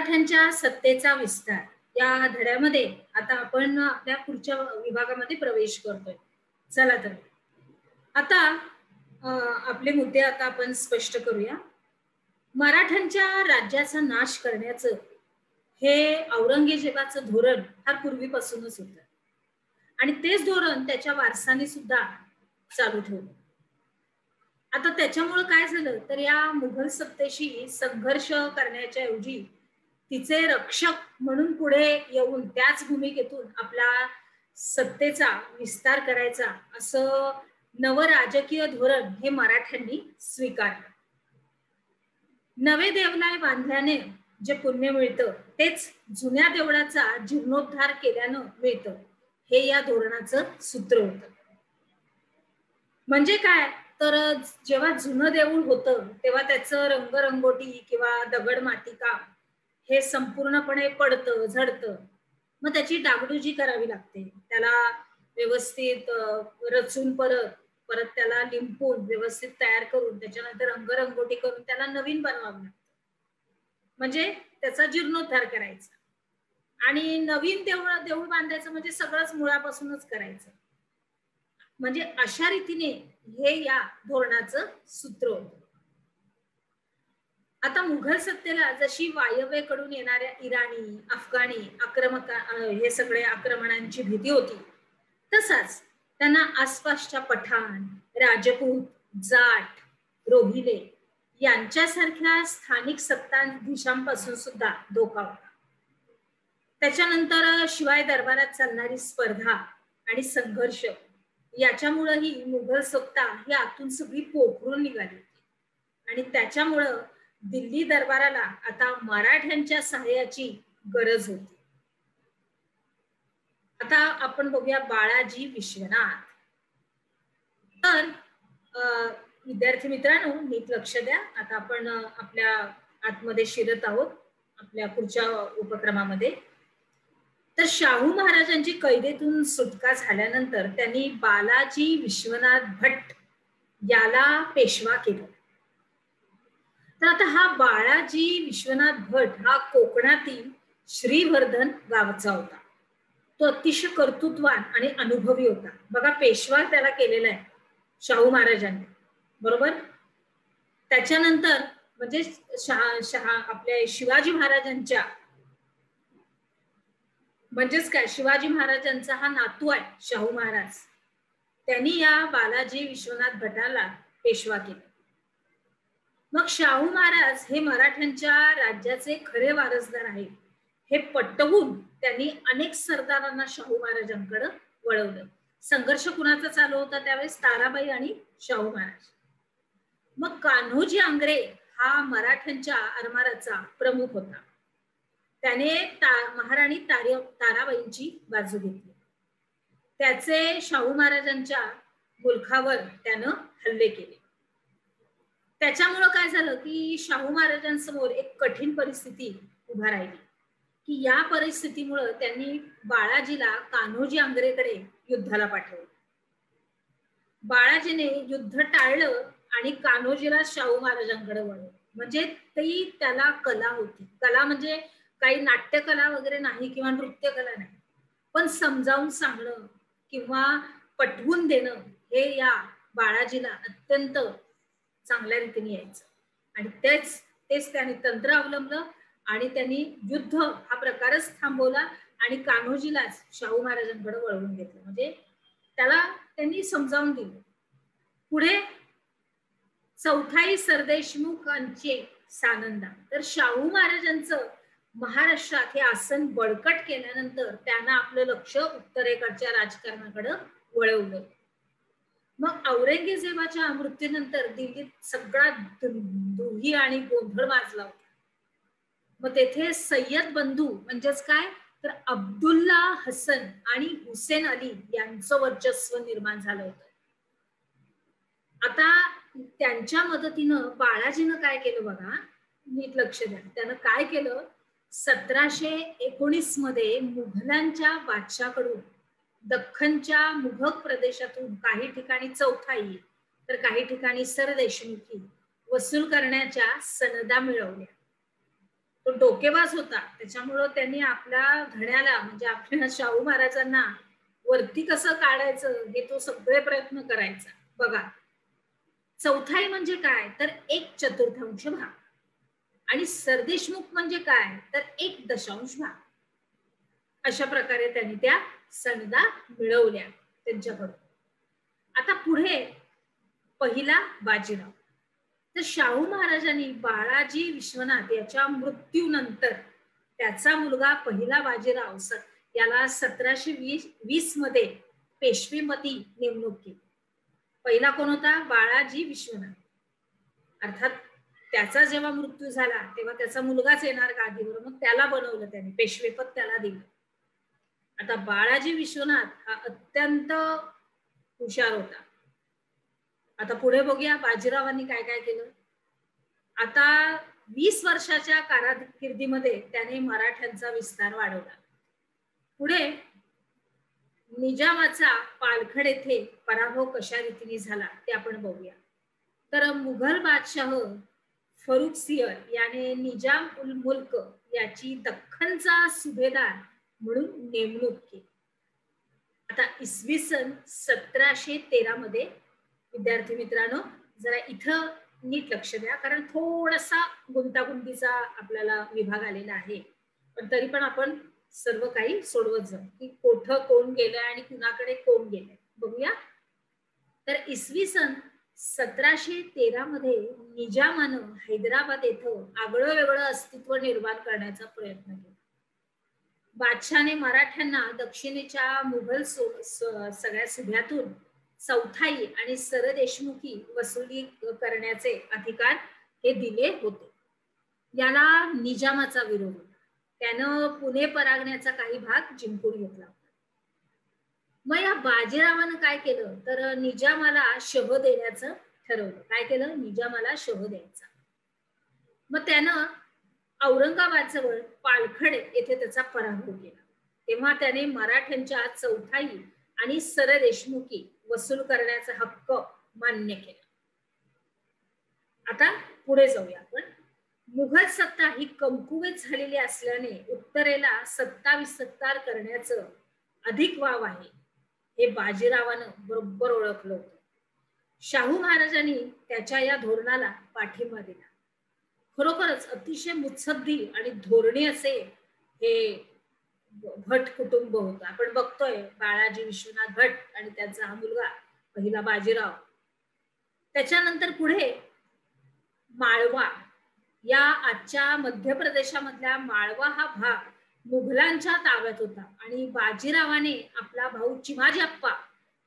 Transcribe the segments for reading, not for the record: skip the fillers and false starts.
मराठ्यांच्या सत्तेचा विस्तार या धड्यामध्ये आता आपण आपल्या पुढच्या विभागामध्ये प्रवेश करतोय. चला तर आता आपले मुद्दे आता आपण स्पष्ट करूया. मराठ्यांच्या राज्याचा नाश करण्याचं हे औरंगजेबाचं धोरण फार पूर्वीपासूनच होतं आणि तेच धोरण त्याच्या वारसाने सुद्धा चालू ठेवलं. आता त्याच्यामुळे काय झालं तर या मुघल सत्तेशी संघर्ष करण्याच्या ऐवजी तिचे रक्षक म्हणून पुढे येऊन त्याच भूमिकेतून आपला सत्तेचा विस्तार करायचा असं नव राजकीय धोरण हे मराठ्यांनी स्वीकारलं. नवे देवालय बांधल्याने जे पुण्य मिळतं तेच जुन्या देवळाचा जीर्णोद्धार केल्यानं मिळतं, हे या धोरणाचं सूत्र होतं. म्हणजे काय तर जेव्हा जुनं देऊळ होतं तेव्हा त्याचं रंगरंगोटी किंवा दगड माती काम हे संपूर्णपणे पडतं झडतं. मग त्याची डागडुजी करावी लागते, त्याला व्यवस्थित रचून परत परत त्याला लिंपून व्यवस्थित तयार करून त्याच्यानंतर रंगरंगोटी करून त्याला नवीन बनवावं लागतं. म्हणजे त्याचा जीर्णोद्धार करायचा आणि नवीन देऊळ बांधायचं म्हणजे सगळंच मुळापासूनच करायचं. म्हणजे अशा रीतीने हे या धोरणाचं सूत्र होतं. आता मुघल सत्तेला जशी वायव्येकडून येणाऱ्या इराणी अफगाणी हे सगळे आक्रमणांची भीती होती, तसाच त्यांना आसपासच्या पठाण राजपूत जाट रोहिले यांच्यासारख्या स्थानिक सत्ताधीशांपासून सुद्धा धोका होता. त्याच्यानंतर शिवाय दरबारात चालणारी स्पर्धा आणि संघर्ष याच्यामुळेही मुघल सत्ता ही आतून सगळी पोखरून निघाली होती आणि त्याच्यामुळं दिल्ली दरबाराला आता मराठ्यांच्या सहाय्याची गरज होती. आता आपण बघूया बाळाजी विश्वनाथ. तर विद्यार्थी मित्रांनो नीट लक्ष द्या. आता आपण आपल्या आतमध्ये शिरत आहोत आपल्या पुढच्या उपक्रमामध्ये. तर शाहू महाराजांची कैदेतून सुटका झाल्यानंतर त्यांनी बालाजी विश्वनाथ भट्ट याला पेशवा केलं. तर आता हा बाळाजी विश्वनाथ भट हा कोकणातील श्रीवर्धन गावचा होता. तो अतिशय कर्तृत्वान आणि अनुभवी होता. बघा पेशवा त्याला केलेला आहे शाहू महाराजांनी, बरोबर. त्याच्यानंतर म्हणजे आपल्या शिवाजी महाराजांच्या म्हणजेच काय शिवाजी महाराजांचा हा नातू आहे शाहू महाराज, त्यांनी या बालाजी विश्वनाथ भटाला पेशवा केलं. मग शाहू महाराज हे मराठ्यांच्या राज्याचे खरे वारसदार आहेत हे पटवून त्यांनी अनेक सरदारांना शाहू महाराजांकडे वळवलं. संघर्ष कुणाचा चालू होता त्यावेळेस? ताराबाई आणि शाहू महाराज. मग कान्होजी आंग्रे हा मराठ्यांच्या आरमाराचा प्रमुख होता. त्याने महाराणी ताराबाईंची बाजू घेतली. त्याचे शाहू महाराजांच्या मुलखावर त्यानं हल्ले केले. त्याच्यामुळं काय झालं की शाहू महाराजांसमोर एक कठीण परिस्थिती उभा राहिली की या परिस्थितीमुळे त्यांनी बाळाजीला कान्होजी आंग्रेकडे युद्धाला पाठवलं. बाळाजीने युद्ध टाळलं आणि कान्होजीला शाहू महाराजांकडे वळवलं. म्हणजे ती त्याला कला होती. कला म्हणजे काही नाट्यकला वगैरे नाही किंवा नृत्यकला नाही, पण समजावून सांगणं किंवा पटवून देणं हे या बाळाजीला अत्यंत चांगल्या रीतीने यायचं आणि तेच त्यांनी तंत्र अवलंबलं आणि त्यांनी युद्ध हा प्रकारच थांबवला आणि कान्होजीलाच शाहू महाराजांकडे वळवून घेतलं. म्हणजे त्याला त्यांनी समजावून दिलं. पुढे चौथाई सरदेशमुखांचे सानंदा. तर शाहू महाराजांचं महाराष्ट्रात हे आसन बळकट केल्यानंतर त्यांना आपलं लक्ष उत्तरेकडच्या राजकारणाकडे वळवलं. मग औरंगजेबाच्या मृत्यूनंतर दिल्लीत सगळा दुही आणि गोंधळ माजला होता. मग तेथे सय्यद बंधू म्हणजेच काय तर अब्दुल्ला हसन आणि हुसेन अली यांचं वर्चस्व निर्माण झालं होतं. आता त्यांच्या मदतीनं बाळाजीनं काय केलं बघा, नीट लक्ष द्या. त्यानं काय केलं, 1719 मध्ये मुघलांच्या बादशाकडून दख्खनच्या मुघल प्रदेशातून काही ठिकाणी चौथाई तर काही ठिकाणी सरदेशमुखी वसूल करण्याच्या सनदा मिळवल्या. तो डोकेबाज होता, त्याच्यामुळं त्यांनी आपल्या धड्याला म्हणजे आपल्या शाहू महाराजांना वरती कसं काढायचं हे तो सगळे प्रयत्न करायचा. बघा, चौथाई म्हणजे काय तर 1/4 भाग आणि सरदेशमुख म्हणजे काय तर 1 भाग. अशा प्रकारे त्यांनी त्या सनदा मिळवल्या त्यांच्याकडून. आता पुढे पहिला बाजीराव. तर शाहू महाराजांनी बाळाजी विश्वनाथ याच्या मृत्यूनंतर त्याचा मुलगा पहिला बाजीराव याला 1720 मध्ये पेशवेपती नेमणूक केली. पहिला कोण होता बाळाजी विश्वनाथ. अर्थात त्याचा जेव्हा मृत्यू झाला तेव्हा त्याचा मुलगाच येणार गादीवर, मग त्याला बनवलं त्याने, पेशवेपद त्याला दिलं. आता बाळाजी विश्वनाथ हा अत्यंत हुशार होता. आता पुढे बघूया बाजीरावांनी काय काय केलं. आता 20 वर्षाच्या कारकिर्दीमध्ये त्याने मराठ्यांचा विस्तार वाढवला. पुढे निजामाचा पालखड येथे पराभव कशा रीतीने झाला ते आपण बघूया. तर मुघल बादशाह फरुख सिंह याने निजाम उल मुल्क याची दख्खनचा सुभेदार म्हणून नेमणूक केली. आता इसवी सन 1713 मध्ये विद्यार्थी मित्रांनो जरा इथं नीट लक्ष द्या, कारण थोडासा गुंतागुंतीचा आपल्याला विभाग आलेला आहे, पण तरी पण आपण सर्व काही सोडवत जाऊ की कोठं कोण गेलंय आणि कुणाकडे कोण गेलंय बघूया. तर इसवी सन 1713 मध्ये निजामानं हैदराबाद येथं आगळं वेगळं अस्तित्व निर्माण करण्याचा प्रयत्न केला. बादशाने मराठ्यांना दक्षिणेच्या मुघल सगळ्या सुभ्यातून चौथाई आणि सरदेशमुखी वसुली करण्याचे अधिकार हे दिले होते. याला निजामाचा विरोध होता. त्यानं पुणे परागण्याचा काही भाग जिंकून घेतला. मग या बाजीरावानं काय केलं तर निजामाला शह देण्याचं ठरवलं. काय केलं निजामाला शह द्यायचा. मग त्यानं औरंगाबाद जवळ पालखड येथे त्याचा पराभव केला. तेव्हा त्याने मराठ्यांच्या चौथाई आणि सरदेशमुखी वसूल करण्याचा हक्क मान्य केला. आता पुढे जाऊया आपण. मुघल सत्ता ही कमकुवत झालेली असल्याने उत्तरेला सत्ता विस्तार करण्याचं अधिक वाव आहे हे बाजीरावानं बरोबर ओळखलं होतं. शाहू महाराजांनी त्याच्या या धोरणाला पाठिंबा दिला. खरोखरच अतिशय मुत्सद्दी आणि धोरणी असे हे भट कुटुंब होतं. आपण बघतोय बाळाजी विश्वनाथ भट आणि त्यांचा हा मुलगा पहिला बाजीराव. त्याच्यानंतर पुढे माळवा या आजच्या मध्य प्रदेशामधल्या माळवा हा भाग मुघलांच्या ताब्यात होता आणि बाजीरावाने आपला भाऊ चिमाजी अप्पा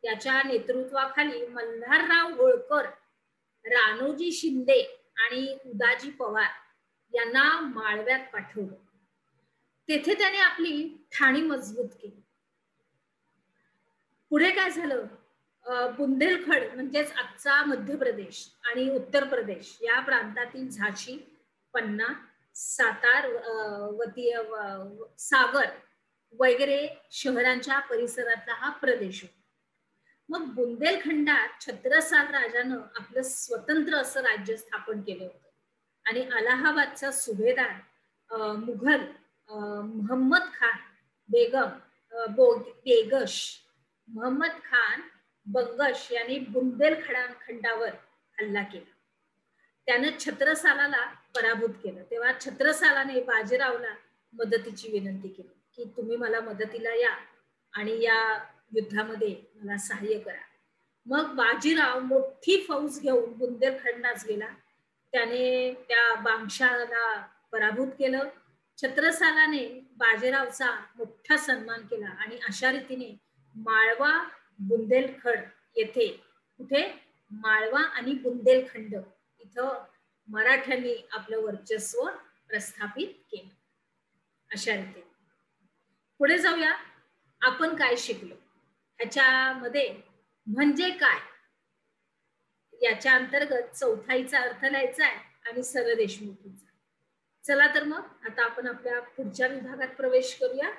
याच्या नेतृत्वाखाली मल्हारराव होळकर, राणोजी शिंदे आणि उदाजी पवार यांना माळव्यात पाठवलं. तेथे त्याने आपली ठाणी मजबूत केली. पुढे काय झालं बुंदेलखंड म्हणजेच आजचा मध्य प्रदेश आणि उत्तर प्रदेश या प्रांतातील झाशी, पन्ना, सातार, सागर वगैरे शहरांच्या परिसरातला हा प्रदेश होता. मग बुंदेलखंडात छत्रसाल राजानं आपलं स्वतंत्र असं राज्य स्थापन केलं होतं आणि अलाहाबादचा सुभेदार मुघल मोहम्मद खान बेगश मोहम्मद खान बंगश यांनी बुंदेलखंडावर हल्ला केला. त्यानं छत्रसालाला पराभूत केलं. तेव्हा छत्रसालाने बाजीरावला मदतीची विनंती केली की तुम्ही मला मदतीला या आणि या युद्धामध्ये मला सहाय्य करा. मग बाजीराव मोठी फौज घेऊन बुंदेलखंडास गेला. त्याने त्या बादशाहाला पराभूत केलं. छत्रसालाने बाजीरावचा मोठा सन्मान केला आणि अशा रीतीने माळवा बुंदेलखंड येथे कुठे माळवा आणि बुंदेलखंड इथं मराठ्यांनी आपलं वर्चस्व प्रस्थापित केलं. अशा रीतीने पुढे जाऊया. आपण काय शिकलो ह्याच्यामध्ये म्हणजे काय याच्या अंतर्गत चौथाईचा अर्थ लिहायचा आहे आणि सरदेशमुखीचा. चला तर मग आता आपण आपल्या पुढच्या विभागात प्रवेश करूया.